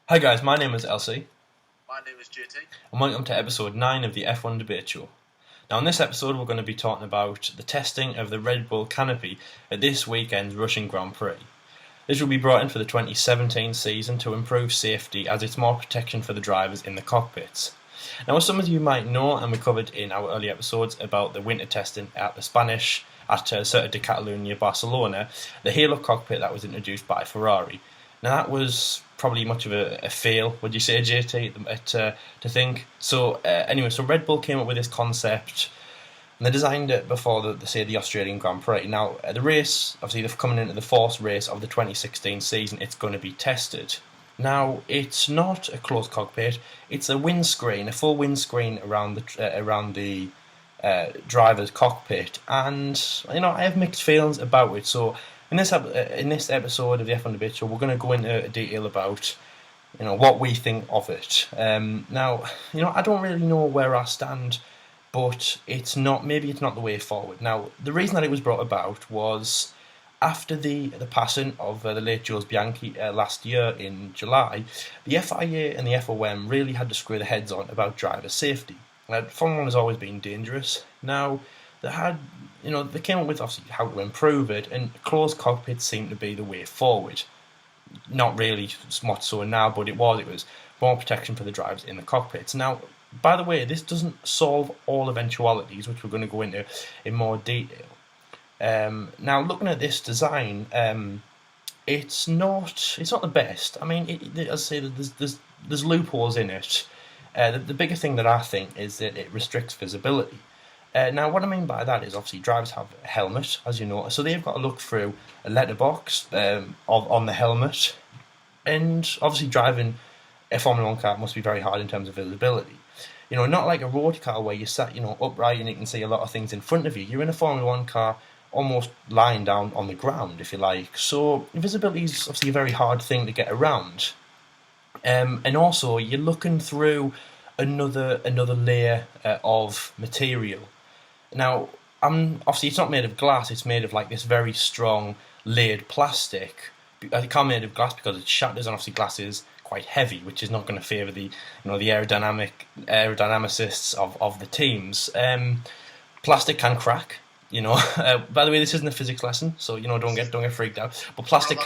Hi guys, my name is Elsie, My name is JT. and welcome to episode 9 of the F1 Debate Show. Now, in this episode, we're going to be talking about the testing of the Red Bull canopy at this weekend's Russian Grand Prix. This will be brought in for the 2017 season to improve safety, as it's more protection for the drivers in the cockpits. Now, as some of you might know, and we covered in our early episodes about the winter testing at the Spanish at Circuit de Catalunya, Barcelona, the Halo cockpit that was introduced by Ferrari. Now, that was probably much of a fail, would you say, JT, to think? So, anyway, so Red Bull came up with this concept, and they designed it before the Australian Grand Prix. Now, the race, obviously, they're coming into the fourth race of the 2016 season. It's going to be tested. Now, it's not a closed cockpit. It's a windscreen, a full windscreen around the driver's cockpit, and I have mixed feelings about it. So, in this episode of the F1 Debate Show, we're going to go into detail about what we think of it. Now, I don't really know where I stand, but maybe it's not the way forward. Now, the reason that it was brought about was after the passing of the late Jules Bianchi last year in July. The FIA and the FOM really had to screw their heads on about driver safety. Formula 1 has always been dangerous. Now, they came up with obviously how to improve it, and closed cockpits seem to be the way forward. Not really much so now, but it was more protection for the drivers in the cockpits. Now, by the way, this doesn't solve all eventualities, which we're going to go into in more detail. Now, looking at this design, it's not the best. I mean, as I say, there's loopholes in it. The bigger thing that I think is that it restricts visibility. Now, what I mean by that is obviously drivers have a helmet, as you know, so they've got to look through a letterbox on the helmet, and obviously driving a Formula 1 car must be very hard in terms of visibility. Not like a road car where you're sat, upright and you can see a lot of things in front of you. You're in a Formula 1 car almost lying down on the ground, if you like. So visibility is obviously a very hard thing to get around. And also, you're looking through another layer of material. Now, obviously it's not made of glass, it's made of like this very strong layered plastic. It can't be made of glass because it shatters, and obviously glass is quite heavy, which is not going to favour the aerodynamicists of the teams. Plastic can crack. By the way, this isn't a physics lesson, so don't get freaked out. But plastic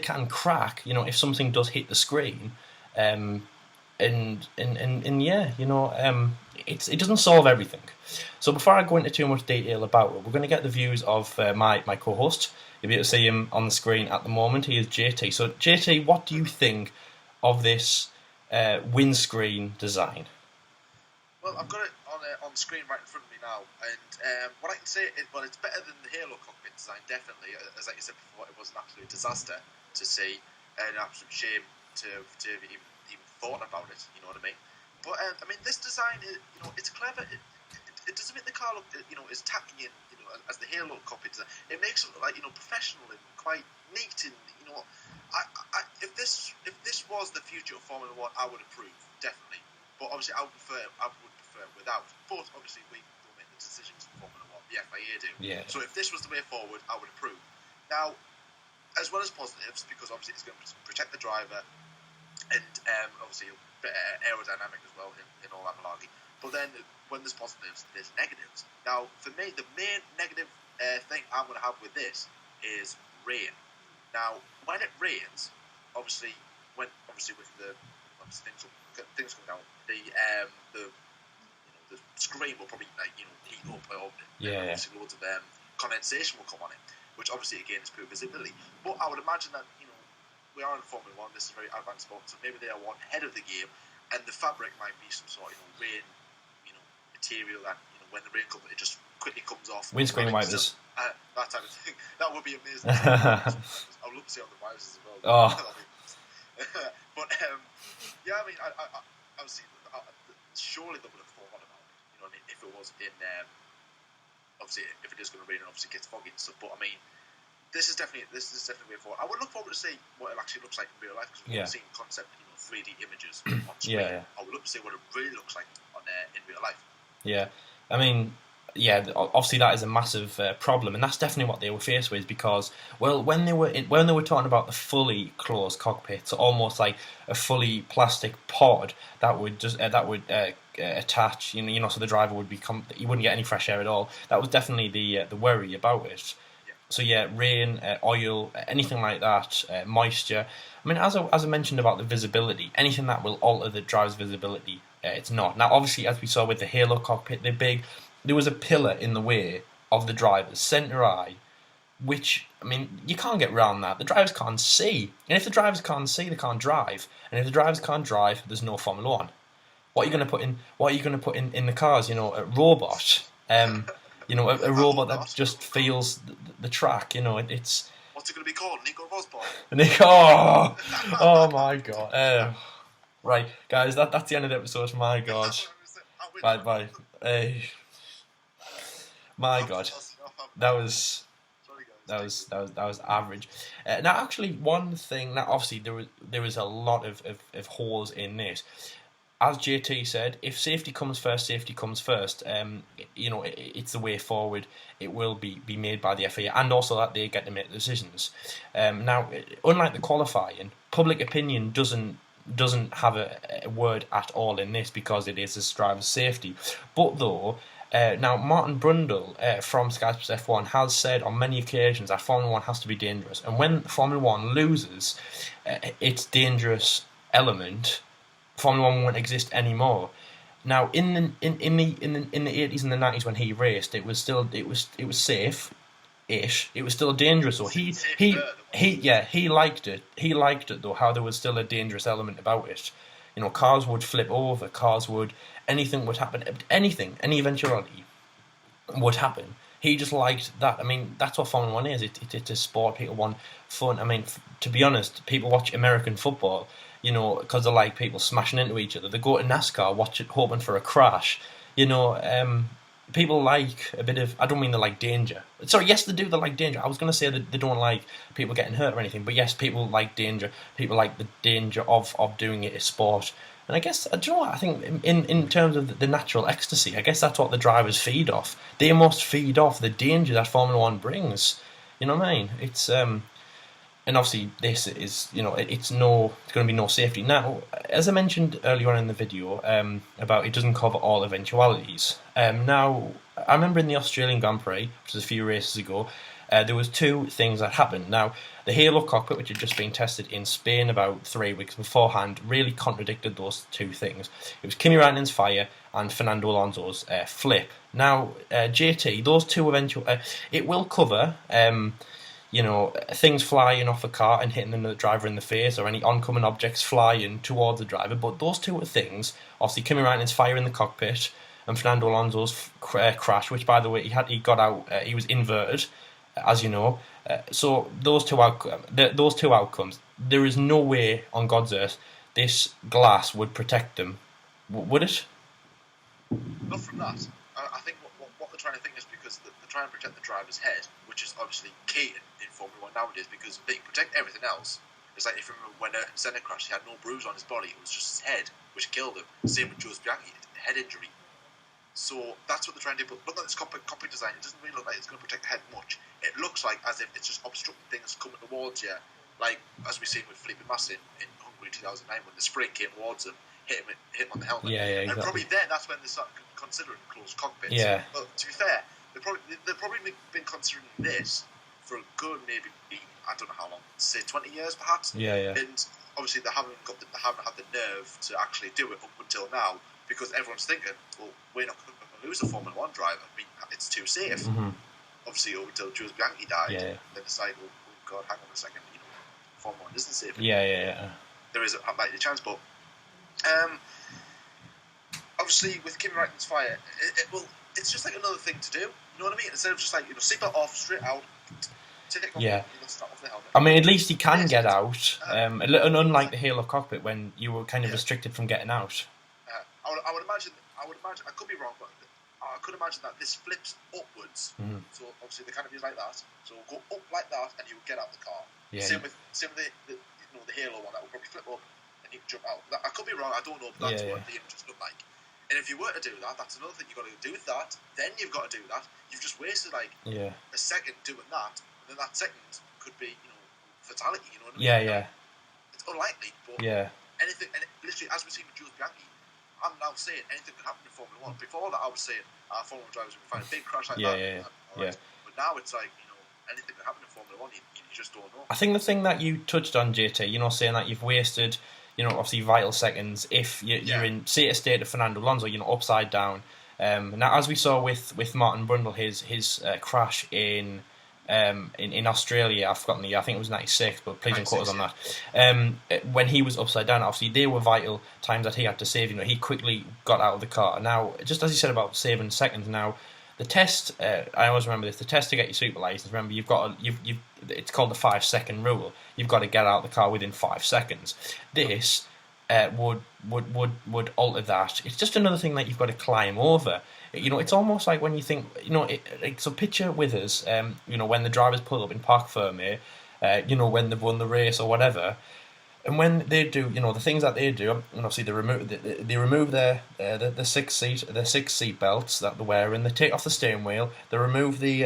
can crack. If something does hit the screen, and yeah, it doesn't solve everything. So before I go into too much detail about it, we're going to get the views of my co-host. You'll be able to see him on the screen at the moment. He is JT. So JT, what do you think of this windscreen design? Well, I've got it on the screen right in front of me now, and what I can say is, well, it's better than the Halo cockpit design, definitely. As like you said before, it was an absolute disaster to see, and an absolute shame to have even thought about it. You know what I mean? But I mean, this design is, it's clever. It doesn't make the car look, as tacky and as the Halo cockpit design. It makes it look like professional and quite neat. And if this was the future of Formula 1, I would approve, definitely. But obviously, I would prefer without. But obviously, we don't make the decisions for Formula 1. The FIA do. Yeah. So if this was the way forward, I would approve. Now, as well as positives, because obviously it's going to protect the driver, and obviously aerodynamic as well in all that malarkey. But then when there's positives, there's negatives. Now, for me, the main negative thing I'm going to have with this is rain. Now, when it rains, obviously with the things come down, the screen will probably heat up, or obviously loads of condensation will come on it, which obviously again is poor visibility. But I would imagine that we are in Formula 1. This is a very advanced sport, so maybe they are one ahead of the game, and the fabric might be some sort of rain material that when the rain comes, it just quickly comes off. Windscreen wipers. That type of thing. That would be amazing. I would love to see on the wipers as well. Oh. But yeah, I mean, I obviously, surely they would have thought about it. You know what I mean? If it was in, obviously, if it is going to rain, and obviously it gets foggy and stuff. But I mean, this is definitely way forward. I would look forward to see what it actually looks like in real life, because we've seen concept, 3D images on screen. I would look to see what it really looks like in real life. Yeah, I mean, obviously that is a massive problem, and that's definitely what they were faced with because, well, when they were talking about the fully closed cockpit, so almost like a fully plastic pod that would just attach, so the driver would he wouldn't get any fresh air at all. That was definitely the worry about it. So yeah, rain, oil, anything like that, moisture. I mean, as I mentioned about the visibility, anything that will alter the driver's visibility, it's not. Now, obviously, as we saw with the Halo cockpit, they're big. There was a pillar in the way of the driver's centre eye, which, I mean, you can't get around that. The drivers can't see, and if the drivers can't see, they can't drive, and if the drivers can't drive, there's no Formula One. What are you going to put in? What are you going to put in the cars? A robot. A robot that just feels the track. It's. What's it going to be called? Nico Rosberg. Oh my god. Right, guys, that's the end of the episode. My god. Bye. My god. That was average. Now, actually, one thing. Now, obviously, there was a lot of holes in this. As JT said, if safety comes first, safety comes first. It's the way forward. It will be made by the FIA, and also that they get to make the decisions. Now, unlike the qualifying, public opinion doesn't have a word at all in this because it is the driver's safety. But though, now Martin Brundle from Sky Sports F1 has said on many occasions that Formula One has to be dangerous, and when Formula One loses its dangerous element, Formula One won't exist anymore. Now, in the 80s and the 90s when he raced, it was safe-ish. It was still dangerous. So he liked it. He liked it though, how there was still a dangerous element about it. Cars would flip over. Anything would happen. Any eventuality would happen. He just liked that. I mean, that's what Formula One is. It's a sport. People want fun. I mean, to be honest, people watch American football, because they like people smashing into each other. They go to NASCAR, watch it, hoping for a crash. People like a bit of. I don't mean they like danger. Sorry, yes, they do. They like danger. I was going to say that they don't like people getting hurt or anything, but yes, people like danger. People like the danger of doing it as sport. And I guess, do you know what? I think in terms of the natural ecstasy, I guess that's what the drivers feed off. They must feed off the danger that Formula One brings. You know what I mean? It's and obviously this is, it's going to be no safety. Now, as I mentioned earlier on in the video, about it doesn't cover all eventualities. Now, I remember in the Australian Grand Prix, which was a few races ago, there was two things that happened. Now, the Halo cockpit, which had just been tested in Spain about 3 weeks beforehand, really contradicted those two things. It was Kimi Raikkonen's fire and Fernando Alonso's flip. Now, JT, those two it will cover, things flying off a car and hitting the driver in the face, or any oncoming objects flying towards the driver. But those two things, obviously Kimi Raikkonen's fire in the cockpit and Fernando Alonso's crash, which, by the way, he got out, he was inverted, as you know. So those two outcomes, there is no way on God's earth this glass would protect them, would it? Not from that. I think what they're trying to think is because they're trying to protect the driver's head, which is obviously key in Formula One nowadays, because they can protect everything else. It's like, if you remember when Senna crashed, he had no bruise on his body, it was just his head which killed him. Same with Jules Bianchi, head injury. So that's what they're trying to do. But look at this cockpit design, it doesn't really look like it's going to protect the head much. It looks like as if it's just obstructing things coming towards you, like as we've seen with Felipe Massa in Hungary 2009 when the spray came towards him, hit him on the helmet. Yeah, exactly. And probably then that's when they started considering closed cockpits. Yeah. But to be fair, they've probably been considering this for a good maybe, I don't know how long, say 20 years perhaps. Yeah. And obviously they haven't had the nerve to actually do it up until now, because everyone's thinking, well, we're not going to lose a Formula One driver. I mean, it's too safe. Mm-hmm. Obviously, up until Jules Bianchi died, Yeah. then it's like, oh God, hang on a second, Formula One isn't safe. Yeah. There is a likely chance, but obviously with Kimi Raikkonen's fire, it's just like another thing to do. You know what I mean? Instead of just like, seatbelt off, straight out, take off, start off the helmet. I mean, at least he can get out. Unlike the Halo cockpit, when you were kind of restricted from getting out. I would imagine. I could be wrong, but I could imagine that this flips upwards. Mm-hmm. So obviously the canopy is like that. So it'll go up like that, and you would get out the car. Yeah. Same with the Halo one, that will probably flip up, and you can jump out. I could be wrong. I don't know, but that's what the images look like. And if you were to do that, that's another thing you've got to do with that. Then you've got to do that. You've just wasted like a second doing that, and then that second could be, fatality. You know what I mean? Yeah. It's unlikely, but anything. And literally, as we've seen with Jules Bianchi, I'm now saying anything can happen in Formula 1. Before that, I was saying Formula 1 drivers would find a big crash like that. But now it's like, anything can happen in Formula 1. You just don't know. I think the thing that you touched on, JT, saying that you've wasted, obviously vital seconds if you're in, say, a state of Fernando Alonso, upside down. Now, as we saw with Martin Brundle, his crash in Australia, I've forgotten the year, I think it was 96, but please don't quote us on that. When he was upside down, obviously they were vital times that he had to save. He quickly got out of the car. Now, just as you said about saving seconds, now the test, I always remember this, the test to get your super license, remember it's called the 5 second rule. You've got to get out of the car within 5 seconds. This would alter that. It's just another thing that you've got to climb over. It's almost like when you think, so picture with us, when the drivers pull up in Parc Fermé, when they've won the race or whatever, and when they do, the things that they do, and obviously they remove the six seat belts that they're wearing, they take off the steering wheel, they remove the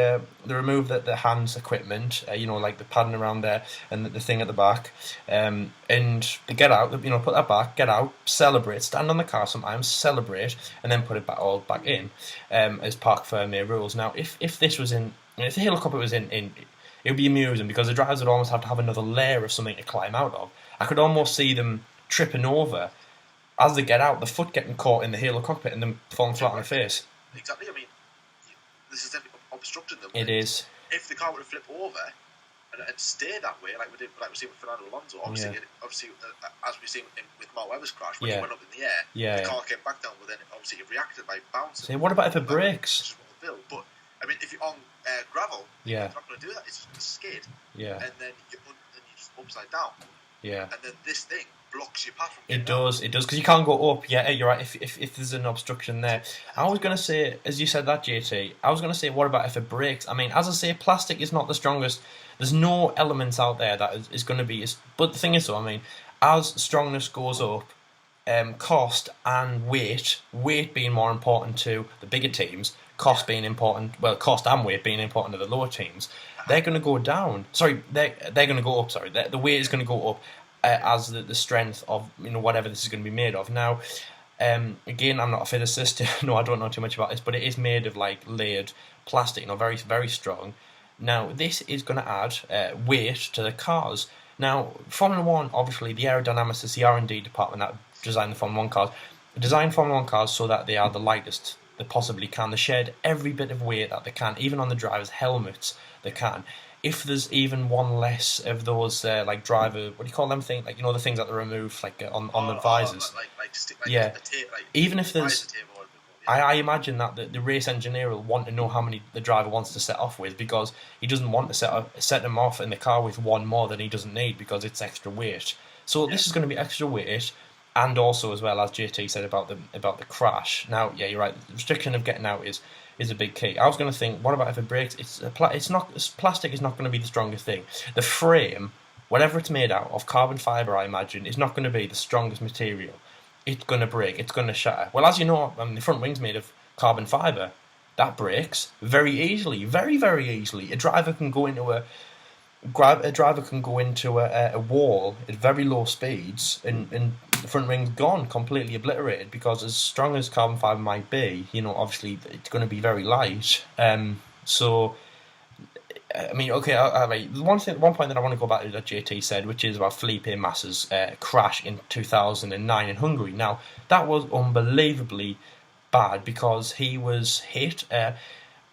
hands equipment, like the padding around there and the thing at the back, and they get out, put that back, get out, celebrate, stand on the car sometimes, celebrate, and then put it all back in, as Parc Fermé rules. Now, if this was if the helicopter was in, it would be amusing because the drivers would almost have to have another layer of something to climb out of. I could almost see them tripping over as they get out, the foot getting caught in the halo cockpit and them falling flat on their face. Exactly. I mean, this is definitely obstructing them. It is. If the car were to flip over and stay that way, like we seen with Fernando Alonso, obviously, as we've seen with Mark Webber's crash, when he went up in the air, the car came back down, but then obviously it reacted by bouncing. So what about if it breaks? But I mean, if you're on gravel, you're not going to do that. It's just a skid. Yeah. And then you're just upside down. Yeah. And then this thing blocks your path from it does, because you can't go up. Yeah, you're right. If there's an obstruction there. I was going to say, as you said that, JT, I was going to say, what about if it breaks? I mean, as I say, plastic is not the strongest. There's no elements out there that is going to be... But the thing is, though, I mean, as strongness goes up, cost and weight being more important to the bigger teams, cost being important, well, cost and weight being important to the lower teams, they're going to go down. Sorry, they're going to go up. Sorry, the weight is going to go up as the strength of whatever this is going to be made of. Now, again, I'm not a physicist. No, I don't know too much about this, but it is made of like layered plastic, very very strong. Now, this is going to add weight to the cars. Now, Formula 1, obviously, the aerodynamicists, the R&D department that design the Formula 1 cars, design Formula 1 cars so that they are the lightest they possibly can. They shed every bit of weight that they can, even on the drivers' helmets they can. If there's even one less of those, like driver, what do you call them thing? Like, the things that they remove, like on the visors. Even if there's... I imagine that the race engineer will want to know how many the driver wants to set off with, because he doesn't want to set them off in the car with one more than he doesn't need, because it's extra weight. So this is going to be extra weight, and also as well, as JT said about the crash. Now, yeah, you're right. The restriction of getting out is a big key. I was going to think, what about if it breaks? Plastic is not going to be the strongest thing. The frame, whatever it's made out of, carbon fibre, I imagine, is not going to be the strongest material. It's going to break. It's going to shatter. Well, as you know, the front wing's made of carbon fibre. That breaks very easily, very, very easily. A driver can go into a wall at very low speeds, and the front wing's gone, completely obliterated, because as strong as carbon fibre might be, obviously it's going to be very light. So, I mean, okay, one point that I want to go back to that JT said, which is about Felipe Massa's crash in 2009 in Hungary. Now, that was unbelievably bad, because he was hit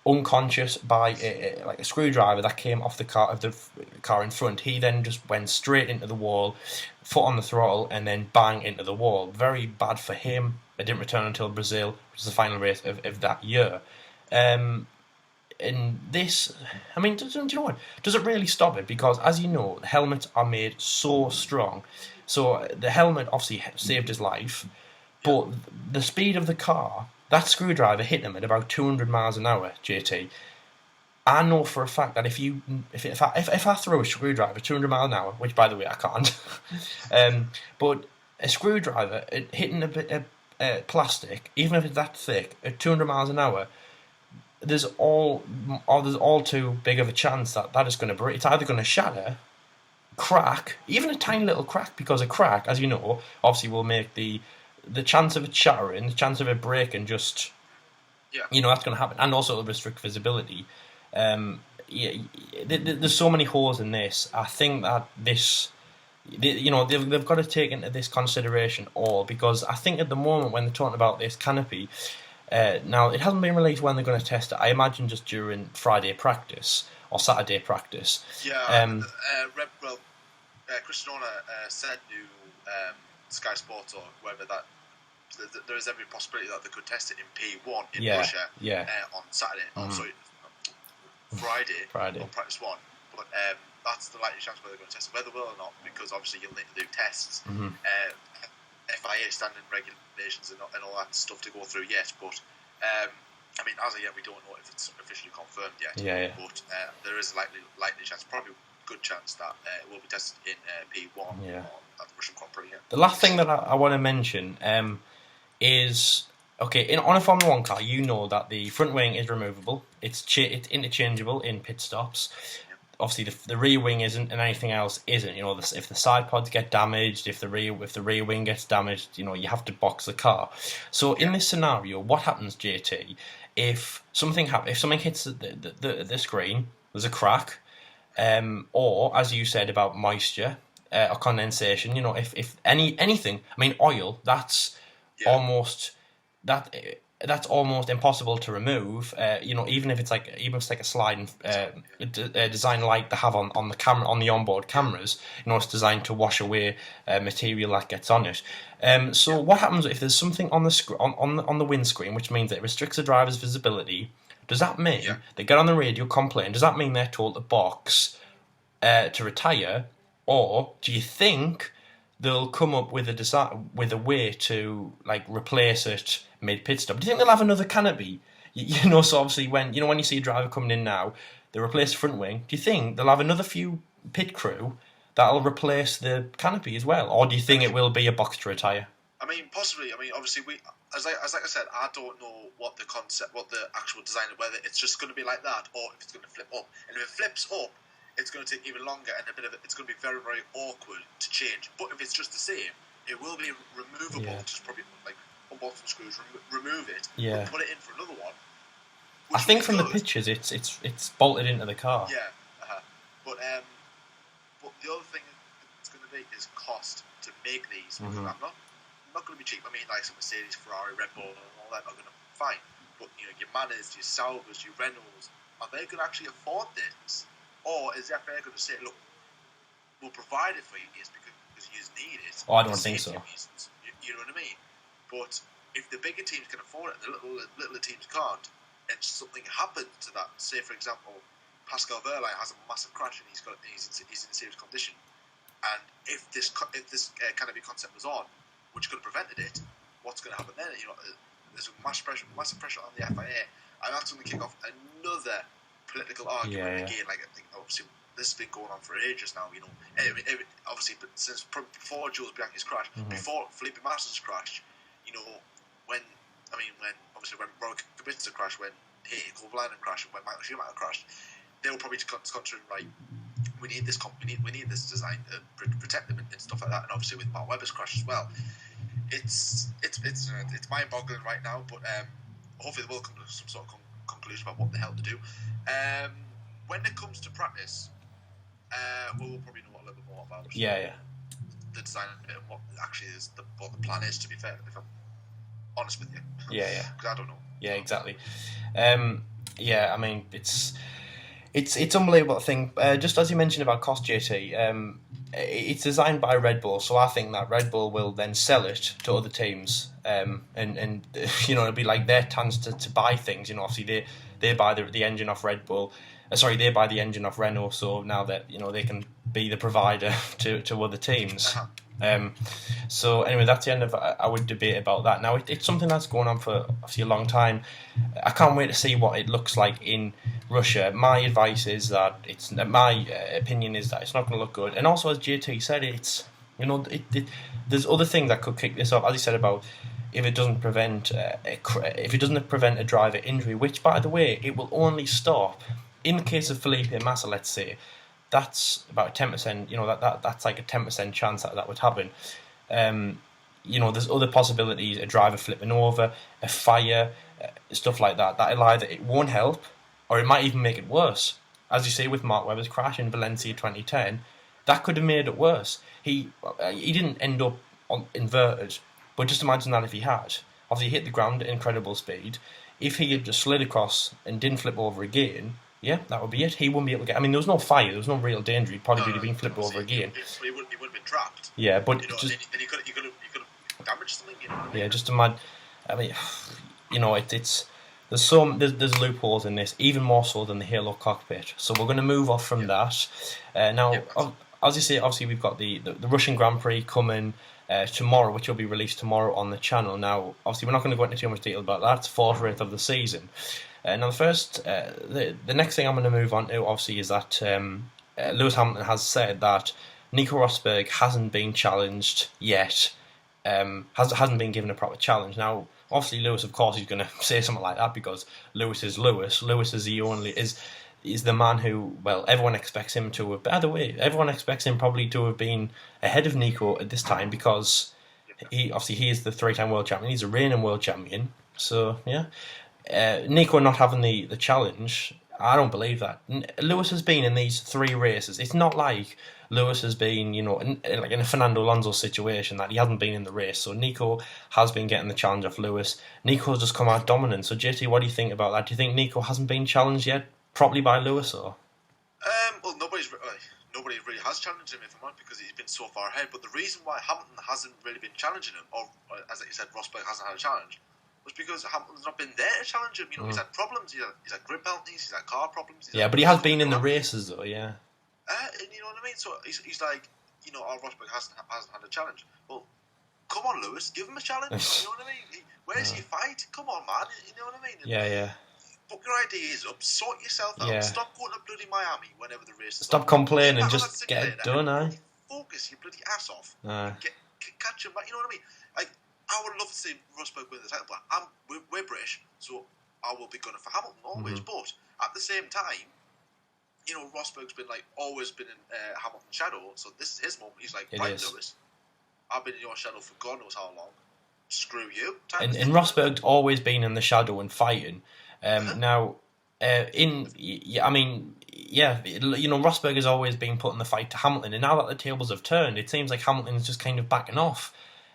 unconscious by a screwdriver that came off the car in front. He then just went straight into the wall, foot on the throttle, and then bang into the wall. Very bad for him. It didn't return until Brazil, which is the final race of that year. And this, I mean, do you know what? Does it really stop it? Because, as you know, the helmets are made so strong. So the helmet obviously saved his life, but the speed of the car, that screwdriver hit him at about 200 miles an hour, JT. I know for a fact that if I throw a screwdriver 200 miles an hour, which, by the way, I can't, but a screwdriver hitting plastic, even if it's that thick, at 200 miles an hour, there's all too big of a chance that is going to break. It's either going to shatter, crack, even a tiny little crack, because a crack, as you know, obviously will make the chance of it shattering, the chance of it breaking, just that's going to happen, and also it'll restrict visibility. There's so many holes in this. I think that they've got to take into this consideration all, because I think at the moment when they're talking about this canopy, now it hasn't been released when they're going to test it. I imagine just during Friday practice or Saturday practice. Chris Horner said to Sky Sports or whoever that there is every possibility that they could test it in P1 in Russia on Saturday. Friday or practice 1. But that's the likely chance where they're going to test it. Whether they will or not, because obviously you'll need to do tests. FIA standard regulations and all that stuff to go through yet. But I mean, as of yet, we don't know if it's officially confirmed yet. But there is a likely chance, probably a good chance that it will be tested in P1 at the Russian Grand Prix. Yeah. The last thing that I want to mention is, on a Formula 1 car, you know that the front wing is removable. It's interchangeable in pit stops. Obviously, the rear wing isn't, and anything else isn't. If the side pods get damaged, if the rear wing gets damaged, you have to box the car. So in this scenario, what happens, JT, if something hits the screen, there's a crack, or as you said about moisture or condensation, if anything, I mean, oil, that's almost impossible to remove. Even if it's like a sliding design like they have on the camera, on the onboard cameras. It's designed to wash away material that gets on it. So what happens if there's something on the on the windscreen, which means it restricts the driver's visibility? Does that mean they get on the radio, complain? Does that mean they're told to box to retire, or do you think they'll come up with a way to replace it mid pit stop? Do you think they'll have another canopy? So obviously when you see a driver coming in now, they replace the front wing. Do you think they'll have another few pit crew that'll replace the canopy as well, or do you think it will be a box to retire? I mean, possibly. I mean, obviously, as I said, I don't know what the actual design, whether it's just going to be like that or if it's going to flip up. And if it flips up, it's going to take even longer, and it's going to be very, very awkward to change. But if it's just the same, it will be removable. Just probably unbolt some screws, remove it, and put it in for another one. I think from the pictures, it's bolted into the car. Yeah, but the other thing it's going to be is cost to make these. Because I'm not going to be cheap. I mean, like some Mercedes, Ferrari, Red Bull, and all that are going to be fine. But your Manas, your Saubers, your Renaults, are they going to actually afford this? Or is the FIA going to say, look, we'll provide it for you because you need it? Oh, I don't think so. Reasons, you know what I mean? But if the bigger teams can afford it and the littler teams can't, and something happens to that, say for example, Pascal Wehrlein has a massive crash and he's in serious condition, and if this canopy concept was on, which could have prevented it, what's going to happen then? There's massive pressure on the FIA, and that's going to kick off another political argument again. Like, I think obviously this has been going on for ages now. Obviously, but since before Jules Bianchi's crash, before Felipe Massa's crash, when Rory Kubica crashed, when Kovalainen crashed, and when Michael Schumacher crashed, they were probably considering, right, we need this design to protect them and stuff like that. And obviously with Mark Webber's crash as well, it's mind-boggling right now. But hopefully they will come to some sort of conclusion about what the hell to do. When it comes to practice, we'll probably know a little bit more about the design and what actually is what the plan is. To be fair, if I'm honest with you, because I don't know. Yeah, exactly. I mean, it's unbelievable thing. Just as you mentioned about cost, JT, it's designed by Red Bull, so I think that Red Bull will then sell it to other teams, and it'll be like their chance to buy things. Obviously they buy the engine off Red Bull. They buy the engine off Renault, so now that they can be the provider to other teams. So anyway, that's the end of our debate about that. Now it's something that's going on for obviously a long time. I can't wait to see what it looks like in Russia. My advice is that my opinion is that it's not going to look good. And also, as JT said, there's other things that could kick this off. As he said about if it doesn't prevent a driver injury, which, by the way, it will only stop in the case of Felipe Massa. Let's say that's about 10%. That's like a 10% chance that would happen. There's other possibilities: a driver flipping over, a fire, stuff like that. That'll either it won't help, or it might even make it worse. As you see with Mark Webber's crash in Valencia 2010, that could have made it worse. He didn't end up inverted, but just imagine that if he had. Obviously, he hit the ground at incredible speed. If he had just slid across and didn't flip over again, yeah, that would be it. He wouldn't be able to get. I mean, there was no fire, there was no real danger. He'd probably been flipped over again. He would have been trapped. Yeah, but and he could have damaged something. Yeah, just imagine. I mean, it's there's loopholes in this, even more so than the Halo cockpit. So we're going to move off from that. Now, as you say, obviously we've got the Russian Grand Prix coming tomorrow, which will be released tomorrow on the channel. Now, obviously, we're not going to go into too much detail about that. It's fourth race of the season. Now, the next thing I'm going to move on to, obviously, is that Lewis Hamilton has said that Nico Rosberg hasn't been challenged yet. Hasn't been given a proper challenge. Now, obviously, Lewis, of course, he's going to say something like that because Lewis is Lewis. Lewis is the man who, well, everyone expects him to have. By the way, everyone expects him probably to have been ahead of Nico at this time because he is the 3-time world champion. He's a reigning world champion. So yeah, Nico not having the challenge, I don't believe that. Lewis has been in these 3 races. It's not like Lewis has been, like in a Fernando Alonso situation that he hasn't been in the race. So Nico has been getting the challenge off Lewis. Nico's just come out dominant. So JT, what do you think about that? Do you think Nico hasn't been challenged yet properly by Lewis, or? Well, nobody really has challenged him, if I'm honest, because he's been so far ahead. But the reason why Hamilton hasn't really been challenging him, or as you said, Rosberg hasn't had a challenge, was because Hamilton's not been there to challenge him. He's had problems. He's had grip penalties. He's had car problems. But he has been in the races, though. Yeah. And you know what I mean? So he's like, Rosberg hasn't had a challenge. Well, come on, Lewis, give him a challenge. You know what I mean? Where's he fight? Come on, man. You know what I mean? Yeah. Book your ideas up, sort yourself out. Yeah. Stop going to bloody Miami whenever the race is Stop complaining, just get it done, Focus your bloody ass off. Catch him back. You know what I mean? Like, I would love to see Rosberg win the title, but we're British, so I will be gunning for Hamilton always. Mm-hmm. But at the same time, Rosberg's been always been in Hamilton's shadow, so this is his moment. He's like, Lewis, I've been in your shadow for God knows how long. Screw you. And Rosberg's always been in the shadow and fighting. Rosberg has always been putting the fight to Hamilton, and now that the tables have turned, it seems like Hamilton's just kind of backing off.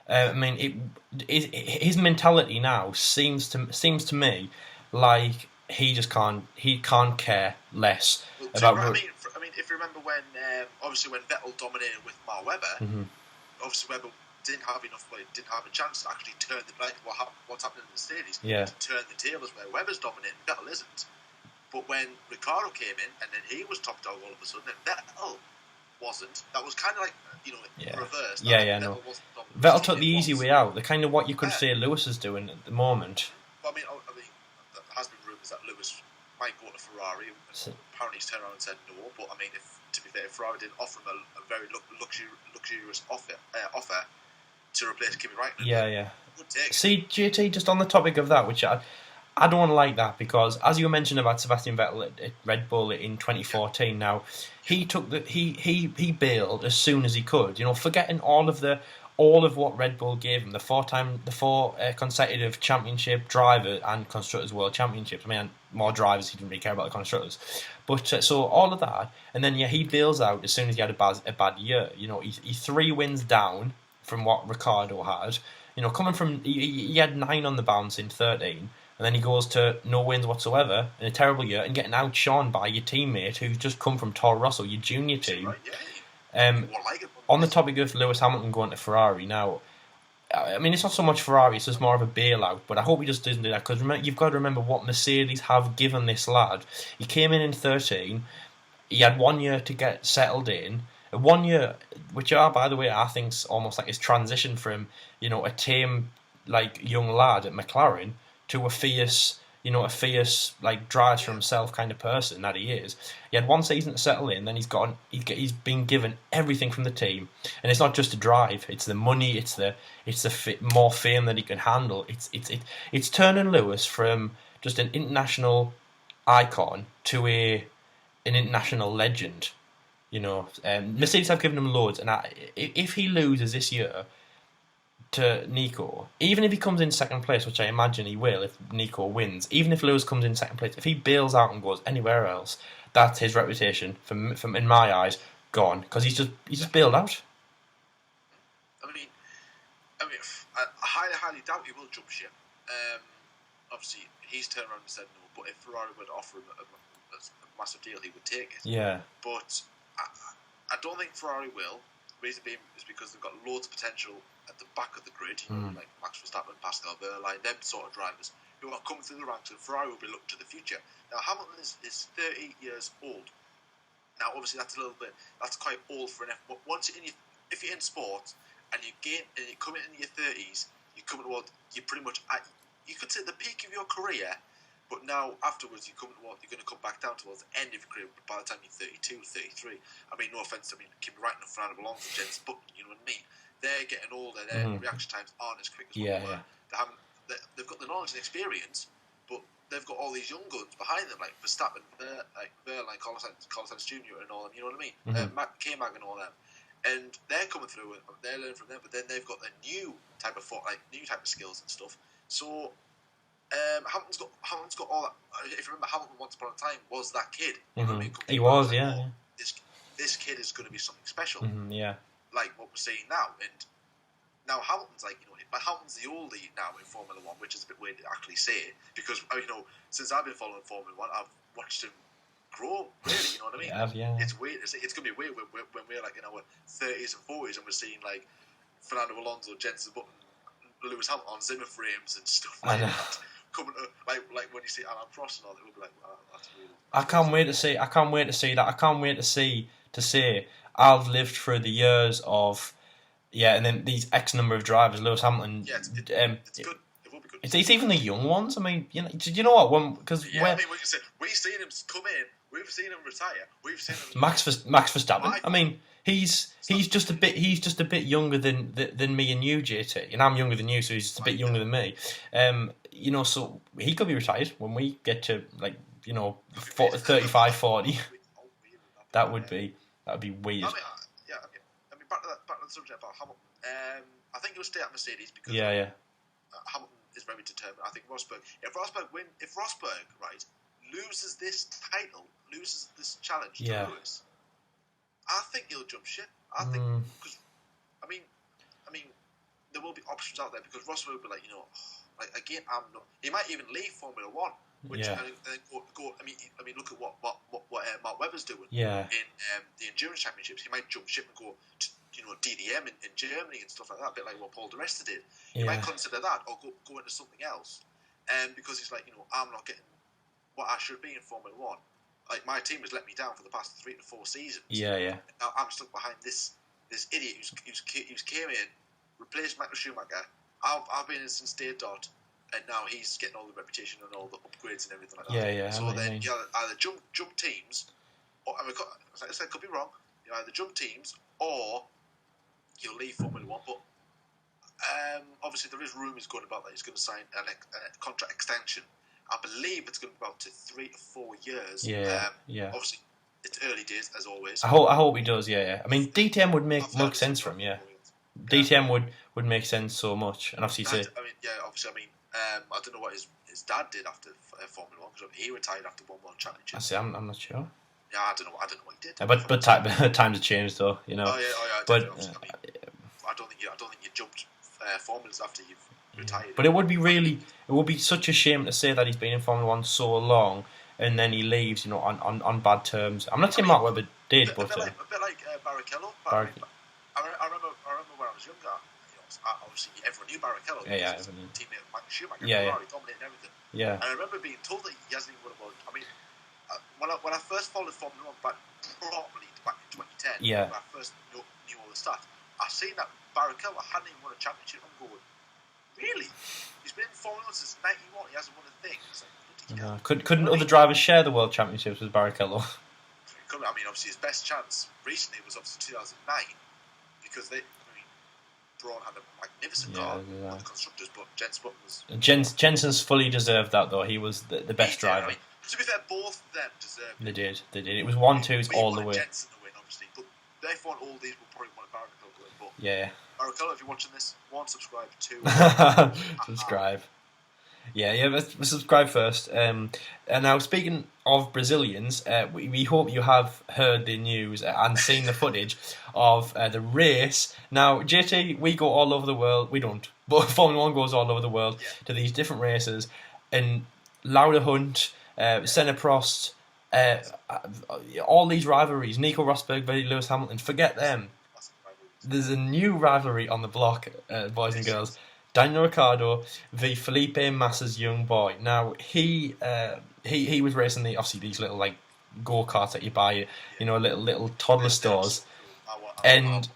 His mentality now seems to me like he can't care less about. I mean, if you remember when Vettel dominated with Mark Webber, mm-hmm. obviously Webber didn't have a chance to actually turn what's happening in the series, to turn the tables where Webber's dominating, Vettel isn't. But when Ricciardo came in and then he was top dog all of a sudden, and Vettel wasn't, that was kind of like reversed. Vettel took the easy way out, the kind of what you could say Lewis is doing at the moment. Well, I mean, there has been rumours that Lewis might go to Ferrari. Apparently he's turned around and said no, but I mean, to be fair, Ferrari did offer him a very luxurious offer to replace Kimi Räikkönen. Yeah. See, JT, just on the topic of that, which I don't like that, because as you mentioned about Sebastian Vettel at Red Bull in 2014, now he took he bailed as soon as he could, forgetting all of what Red Bull gave him, the four consecutive championship driver and constructors world championships. I mean, more drivers, he didn't really care about the constructors, but so all of that, and then he bails out as soon as he had a bad year. He 3 wins down from what Ricciardo had. Coming from he had 9 on the bounce in 13, and then he goes to no wins whatsoever in a terrible year and getting outshone by your teammate who's just come from Toro Rosso, your junior team. On the topic of Lewis Hamilton going to Ferrari, now, I mean, it's not so much Ferrari, it's just more of a bailout, but I hope he just doesn't do that, because you've got to remember what Mercedes have given this lad. He came in 13, he had 1 year to get settled in, 1 year, which by the way, I think's almost like his transition from, a tame, young lad at McLaren to a fierce, a fierce, like, drives for himself kind of person that he is. He had one season to settle in, then he's been given everything from the team, and it's not just a drive; it's the money, it's the more fame that he can handle. It's turning Lewis from just an international icon to an international legend. Mercedes have given him loads, and if he loses this year to Nico, even if he comes in second place, which I imagine he will if Nico wins, even if Lewis comes in second place, if he bails out and goes anywhere else, that's his reputation, from in my eyes, gone, because he's just bailed out. I highly doubt he will jump ship. Obviously, he's turned around and said no, but if Ferrari would offer him a massive deal, he would take it. Yeah. But I don't think Ferrari will. The reason being is because they've got loads of potential at the back of the grid, like Max Verstappen, Pascal Wehrlein, them sort of drivers who are coming through the ranks, and Ferrari will be looking to the future. Now, Hamilton is 30 years old. Now, obviously, that's quite old for an F1. But if you're in sport and you come in your 30s, you're coming toward, you're pretty much at, you could say, the peak of your career. But now, afterwards, you're going to come back down towards the end of your career by the time you're 32, 33. I mean, no offence, Kimi Raikkonen, Fernando Alonso, Jensen Button, you know what I mean? They're getting older, their reaction times aren't as quick as what they were. They've got the knowledge and experience, but they've got all these young guns behind them, like Verstappen, like Wehrlein, Carlos Sainz Jr. and all them, you know what I mean? K-Mag and all them. And they're coming through, and they're learning from them, but then they've got the new type of skills and stuff. So, Hamilton's got all that. If you remember, Hamilton once upon a time was that kid. You know what I mean? He was, yeah. This kid is going to be something special. Yeah. Like what we're seeing now, and now Hamilton's Hamilton's the oldie now in Formula One, which is a bit weird to actually say because since I've been following Formula One, I've watched him grow. Really, you know what I mean? Yeah. It's weird. It's going to be weird when we're like in our 30s and 40s and we're seeing like Fernando Alonso, Jensen Button, Lewis Hamilton on Zimmer frames and stuff like that. Coming to, like when you see Alan Prost and all that, we'll be like, wow, that's weird. I can't wait to see that. I can't wait to say I've lived through the years of and then these X number of drivers, Lewis Hamilton. Yeah, it's good. It will be good. It's even the young ones. I mean, did you know what? I mean, what you said, we've seen him come in, we've seen him retire, we've seen him. Max Verstappen. I mean, he's just a bit younger than me and you, JT, and I'm younger than you, so he's just a bit younger than me. So he could be retired when we get to 35, 40. That would be weird. I mean, back to the subject about Hamilton. I think he'll stay at Mercedes because Hamilton is very determined. I think if Rosberg loses this title, loses this challenge to Lewis, I think he'll jump ship. I think because I mean, there will be options out there because Rosberg will be like, again, I'm not. He might even leave Formula One. Which go. I mean, look at what Mark Webber's doing in the endurance championships. He might jump ship and go to DDM in Germany and stuff like that, a bit like what Paul di Resta did. He might consider that or go into something else, because he's like, I'm not getting what I should be in Formula One. Like my team has let me down for the past 3 to 4 seasons. Yeah. Now I'm stuck behind this idiot who's came in, replaced Michael Schumacher. I've been in since day dot. And now he's getting all the reputation and all the upgrades and everything like that. Yeah. So then you either jump teams, or like I said, could be wrong. You either jump teams or you'll leave Formula One. But obviously there is rumours going about that he's going to sign a contract extension. I believe it's going to be about to 3 to 4 years. Yeah. Obviously it's early days as always. I hope he does. Yeah. I mean, DTM would make sense for him. Yeah. DTM would make sense so much, and obviously I don't know what his dad did after Formula One because he retired after one World Championship. I see. I'm not sure. Yeah, I don't know what he did. But times have changed, though. Oh yeah. But I don't think you jumped formulas after you've retired. But it would be such a shame to say that he's been in Formula One so long and then he leaves, on bad terms. I'm not saying Mark Webber did, a bit like Barrichello. I remember when I was younger. Obviously, everyone knew Barrichello. Yeah, teammate of Michael Schumacher. Ferrari dominating everything. Yeah. And I remember being told that he hasn't even won a world. I mean, when I first followed Formula One back in 2010, when I first knew all the stats, I seen that Barrichello hadn't even won a championship. I'm going, Really? He's been in Formula 1 since 91. He hasn't won a thing. It's like, bloody hell. Couldn't other drivers share the world championships with Barrichello? I mean, obviously, his best chance recently was obviously 2009 because Braun had a magnificent car with the constructors, but Jens Button was. Jensen's fully deserved that though. He was the best driver. I mean, to be fair, both of them deserved it. They did. It was 1-2s all the way. Jensen to win, obviously, but therefore all these will probably want Barrichello to win. But yeah. Barrichello, if you're watching this, 1, subscribe, 2, subscribe. Yeah, let's subscribe first. And now, speaking of Brazilians, we hope you have heard the news and seen the footage of the race. Now, JT, we go all over the world. We don't, but Formula 1 goes all over the world to these different races. And Lauda Hunt, Senna Prost, all these rivalries, Nico Rosberg, Lewis Hamilton, forget them. There's a new rivalry on the block, boys and girls. Daniel Ricciardo v Felipe Massa's young boy. Now he was racing obviously these little like go-karts that you buy, little toddler stores, and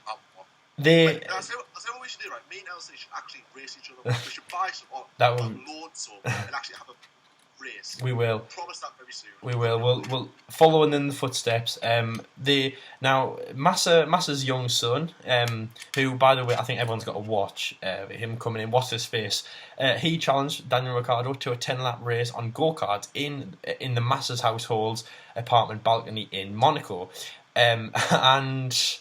they. That's what we should do, right? Me and Elsie should actually race each other. We should buy some, loads of, and actually have a race. We will. Promise that very soon. We will. We'll following in the footsteps. Massa's young son, who by the way I think everyone's got to watch him coming in. What's his face? He challenged Daniel Ricciardo to a 10-lap race on go-karts in the Massa's household's apartment balcony in Monaco, and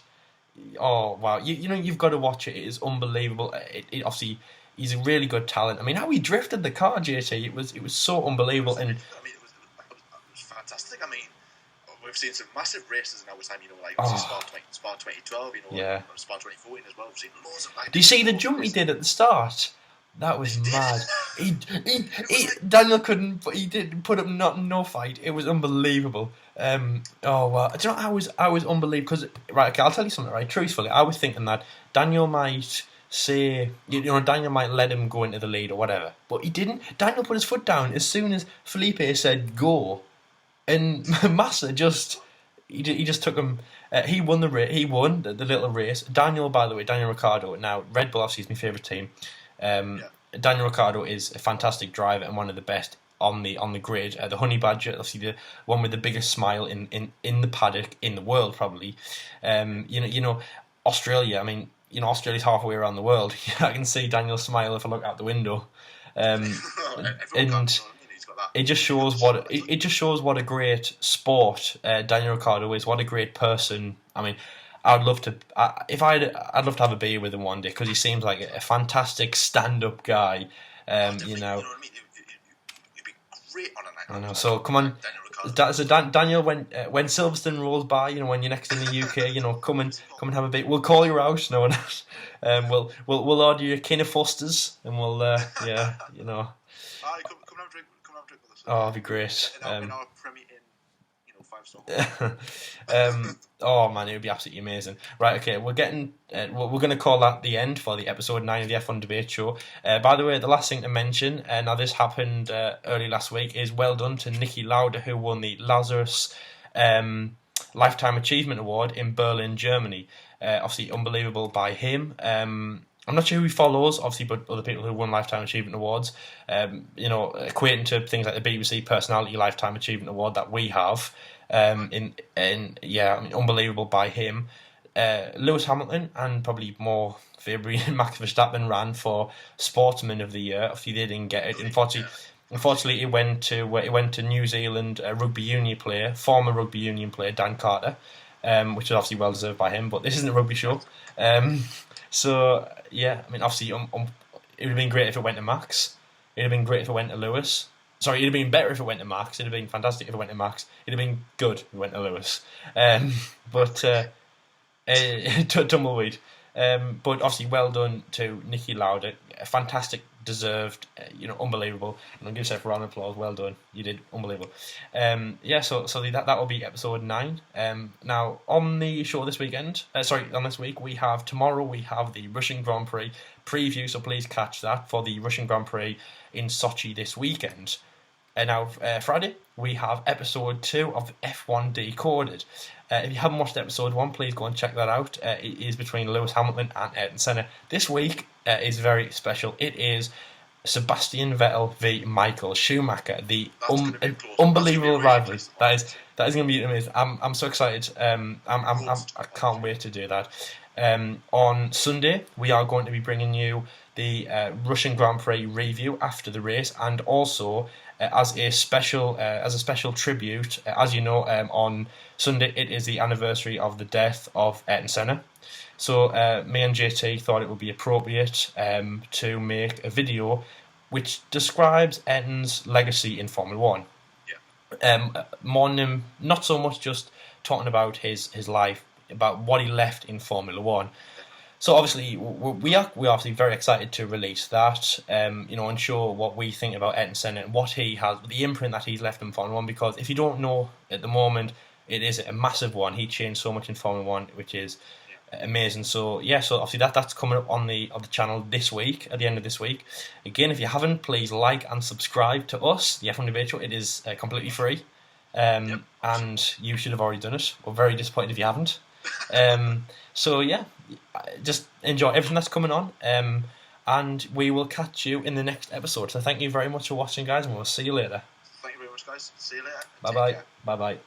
oh wow, you've got to watch it. It is unbelievable. It obviously. He's a really good talent. I mean, how he drifted the car, JT, it was so unbelievable. And it was fantastic. I mean, we've seen some massive races in our time. Spa 2012. Spa 2014 as well. We've seen loads of. Do you see the jump he did at the start? That was mad. Daniel couldn't. He did put up no fight. It was unbelievable. Oh well, do you know I was unbelievable because okay, I'll tell you something. Right, truthfully, I was thinking that Daniel might. Say, Daniel might let him go into the lead or whatever, but he didn't. Daniel put his foot down as soon as Felipe said go, and Massa just took him. He won the race. He won the little race. Daniel, by the way, Daniel Ricciardo. Now Red Bull obviously is my favourite team. Daniel Ricciardo is a fantastic driver and one of the best on the grid. The Honey Badger, obviously the one with the biggest smile in the paddock in the world, probably. Australia. I mean. Australia's halfway around the world. I can see Daniel smile if I look out the window, and it just shows what a great sport Daniel Ricciardo is. What a great person. I mean, I'd love to have a beer with him one day because he seems like a fantastic stand-up guy. You know what I mean? You'd be great on a night. I know. So come on. So Daniel, when Silverstone rolls by, when you're next in the UK, come and have a bit. We'll call your house. No one else. We'll order you a can of Foster's, and we'll come and have a drink. Come and have a drink with us. Oh, it'd be great. In our Premier Inn, 5-star. Oh man, it would be absolutely amazing. Right, okay, we're going to call that the end for the episode 9 of the F1 Debate Show. By the way, the last thing to mention, now this happened early last week, is well done to Niki Lauda, who won the Lazarus Lifetime Achievement Award in Berlin, Germany. Obviously, unbelievable by him. I'm not sure who he follows, obviously, but other people who won Lifetime Achievement Awards, equating to things like the BBC Personality Lifetime Achievement Award that we have. Unbelievable by him. Lewis Hamilton and probably more February and Max Verstappen ran for Sportsman of the Year. Obviously, they didn't get it. Unfortunately, it went to New Zealand former rugby union player Dan Carter, which is obviously well deserved by him. But this isn't a rugby show. So yeah, I mean, obviously, it would have been great if it went to Max. It would have been great if it went to Lewis. Sorry, it'd have been better if it went to Max. It'd have been fantastic if it went to Max. It'd have been good if it went to Lewis. Tumbleweed. But obviously, well done to Niki Lauda. Fantastic, deserved, unbelievable. And I'll give yourself a round of applause. Well done. You did unbelievable. So that will be episode 9. Now, on the show this weekend, on this week, tomorrow we have the Russian Grand Prix preview, so please catch that for the Russian Grand Prix in Sochi this weekend. Now, Friday, we have episode 2 of F1 Decoded. If you haven't watched episode 1, please go and check that out. It is between Lewis Hamilton and Ayrton Senna. This week is very special. It is Sebastian Vettel v Michael Schumacher, the unbelievable rivalry. That is going to be amazing. I'm so excited. I can't wait to do that. On Sunday, we are going to be bringing you the Russian Grand Prix review after the race, and also as a special tribute. As you know, on Sunday it is the anniversary of the death of Ayrton Senna. So me and JT thought it would be appropriate to make a video which describes Ayrton's legacy in Formula 1. More than him, not so much just talking about his life, about what he left in Formula 1. So obviously we're obviously very excited to release that, and show what we think about Ayrton Senna and what he has, the imprint that he's left in Formula 1. Because if you don't know at the moment, it is a massive one. He changed so much in Formula 1, which is amazing. So so obviously that's coming up on the channel this week, at the end of this week. Again, if you haven't, please like and subscribe to us, the F1 Debate Show. It is completely free, and you should have already done it. We're very disappointed if you haven't. Just enjoy everything that's coming on, and we will catch you in the next episode. So thank you very much for watching, guys, and we'll see you later. Thank you very much, guys. See you later. Bye bye.